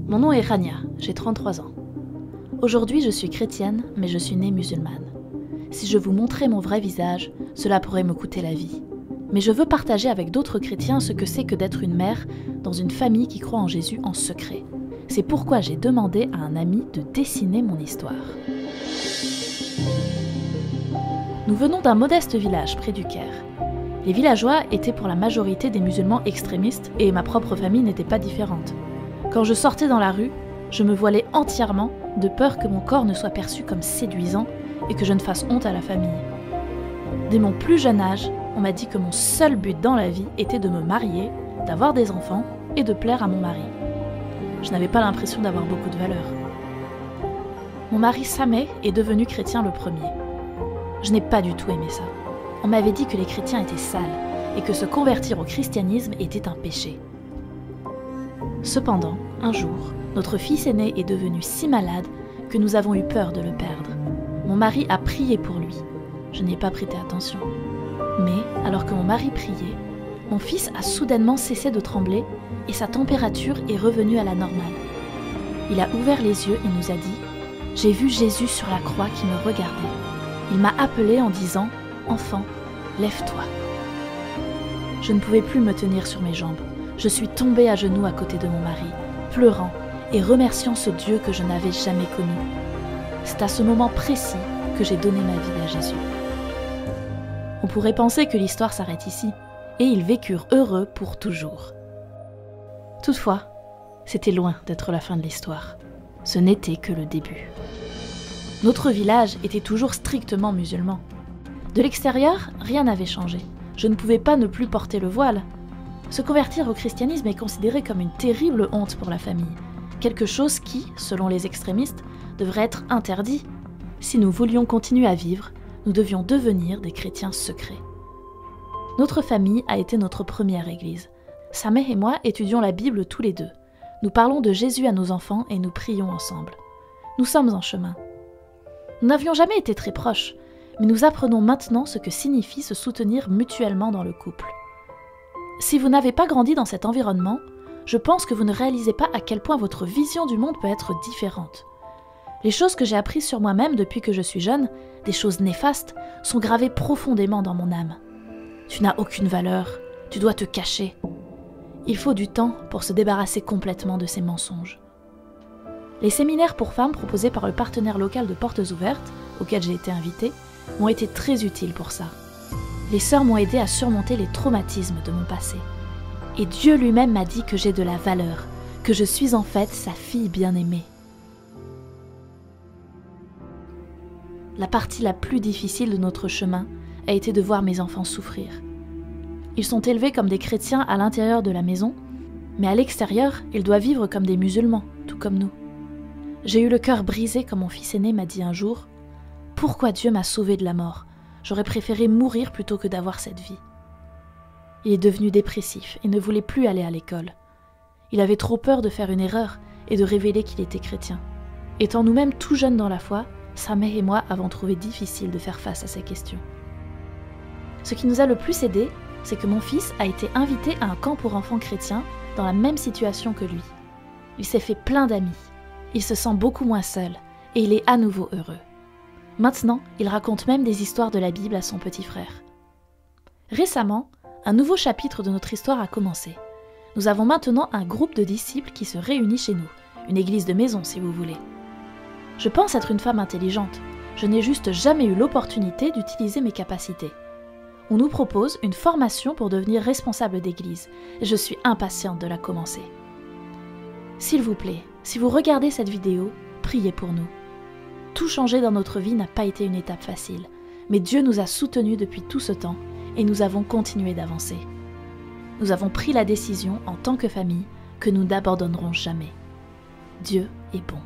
Mon nom est Rania, j'ai 33 ans. Aujourd'hui, je suis chrétienne, mais je suis née musulmane. Si je vous montrais mon vrai visage, cela pourrait me coûter la vie. Mais je veux partager avec d'autres chrétiens ce que c'est que d'être une mère dans une famille qui croit en Jésus en secret. C'est pourquoi j'ai demandé à un ami de dessiner mon histoire. Nous venons d'un modeste village près du Caire. Les villageois étaient pour la majorité des musulmans extrémistes et ma propre famille n'était pas différente. Quand je sortais dans la rue, je me voilais entièrement de peur que mon corps ne soit perçu comme séduisant et que je ne fasse honte à la famille. Dès mon plus jeune âge, on m'a dit que mon seul but dans la vie était de me marier, d'avoir des enfants et de plaire à mon mari. Je n'avais pas l'impression d'avoir beaucoup de valeur. Mon mari Sameh est devenu chrétien le premier. Je n'ai pas du tout aimé ça. On m'avait dit que les chrétiens étaient sales et que se convertir au christianisme était un péché. Cependant, un jour, notre fils aîné est devenu si malade que nous avons eu peur de le perdre. Mon mari a prié pour lui. Je n'ai pas prêté attention. Mais, alors que mon mari priait, mon fils a soudainement cessé de trembler et sa température est revenue à la normale. Il a ouvert les yeux et nous a dit « J'ai vu Jésus sur la croix qui me regardait. Il m'a appelé en disant « Enfant, lève-toi ». Je ne pouvais plus me tenir sur mes jambes. Je suis tombée à genoux à côté de mon mari, pleurant et remerciant ce Dieu que je n'avais jamais connu. C'est à ce moment précis que j'ai donné ma vie à Jésus. On pourrait penser que l'histoire s'arrête ici, et ils vécurent heureux pour toujours. Toutefois, c'était loin d'être la fin de l'histoire. Ce n'était que le début. Notre village était toujours strictement musulman. De l'extérieur, rien n'avait changé. Je ne pouvais pas ne plus porter le voile. Se convertir au christianisme est considéré comme une terrible honte pour la famille. Quelque chose qui, selon les extrémistes, devrait être interdit. Si nous voulions continuer à vivre, nous devions devenir des chrétiens secrets. Notre famille a été notre première église. Sameh et moi étudions la Bible tous les deux. Nous parlons de Jésus à nos enfants et nous prions ensemble. Nous sommes en chemin. Nous n'avions jamais été très proches, mais nous apprenons maintenant ce que signifie se soutenir mutuellement dans le couple. Si vous n'avez pas grandi dans cet environnement, je pense que vous ne réalisez pas à quel point votre vision du monde peut être différente. Les choses que j'ai apprises sur moi-même depuis que je suis jeune, des choses néfastes, sont gravées profondément dans mon âme. Tu n'as aucune valeur, tu dois te cacher. Il faut du temps pour se débarrasser complètement de ces mensonges. Les séminaires pour femmes proposés par le partenaire local de Portes Ouvertes, auquel j'ai été invitée, m'ont été très utiles pour ça. Les sœurs m'ont aidé à surmonter les traumatismes de mon passé. Et Dieu lui-même m'a dit que j'ai de la valeur, que je suis en fait sa fille bien-aimée. La partie la plus difficile de notre chemin a été de voir mes enfants souffrir. Ils sont élevés comme des chrétiens à l'intérieur de la maison, mais à l'extérieur, ils doivent vivre comme des musulmans, tout comme nous. J'ai eu le cœur brisé quand mon fils aîné m'a dit un jour « Pourquoi Dieu m'a sauvé de la mort ? J'aurais préféré mourir plutôt que d'avoir cette vie. » Il est devenu dépressif et ne voulait plus aller à l'école. Il avait trop peur de faire une erreur et de révéler qu'il était chrétien. Étant nous-mêmes tout jeunes dans la foi, Sameh et moi avons trouvé difficile de faire face à ces questions. Ce qui nous a le plus aidé, c'est que mon fils a été invité à un camp pour enfants chrétiens dans la même situation que lui. Il s'est fait plein d'amis. Il se sent beaucoup moins seul et il est à nouveau heureux. Maintenant, il raconte même des histoires de la Bible à son petit frère. Récemment, un nouveau chapitre de notre histoire a commencé. Nous avons maintenant un groupe de disciples qui se réunit chez nous, une église de maison si vous voulez. Je pense être une femme intelligente, je n'ai juste jamais eu l'opportunité d'utiliser mes capacités. On nous propose une formation pour devenir responsable d'église, et je suis impatiente de la commencer. S'il vous plaît, si vous regardez cette vidéo, priez pour nous. Tout changer dans notre vie n'a pas été une étape facile, mais Dieu nous a soutenus depuis tout ce temps et nous avons continué d'avancer. Nous avons pris la décision en tant que famille que nous n'abandonnerons jamais. Dieu est bon.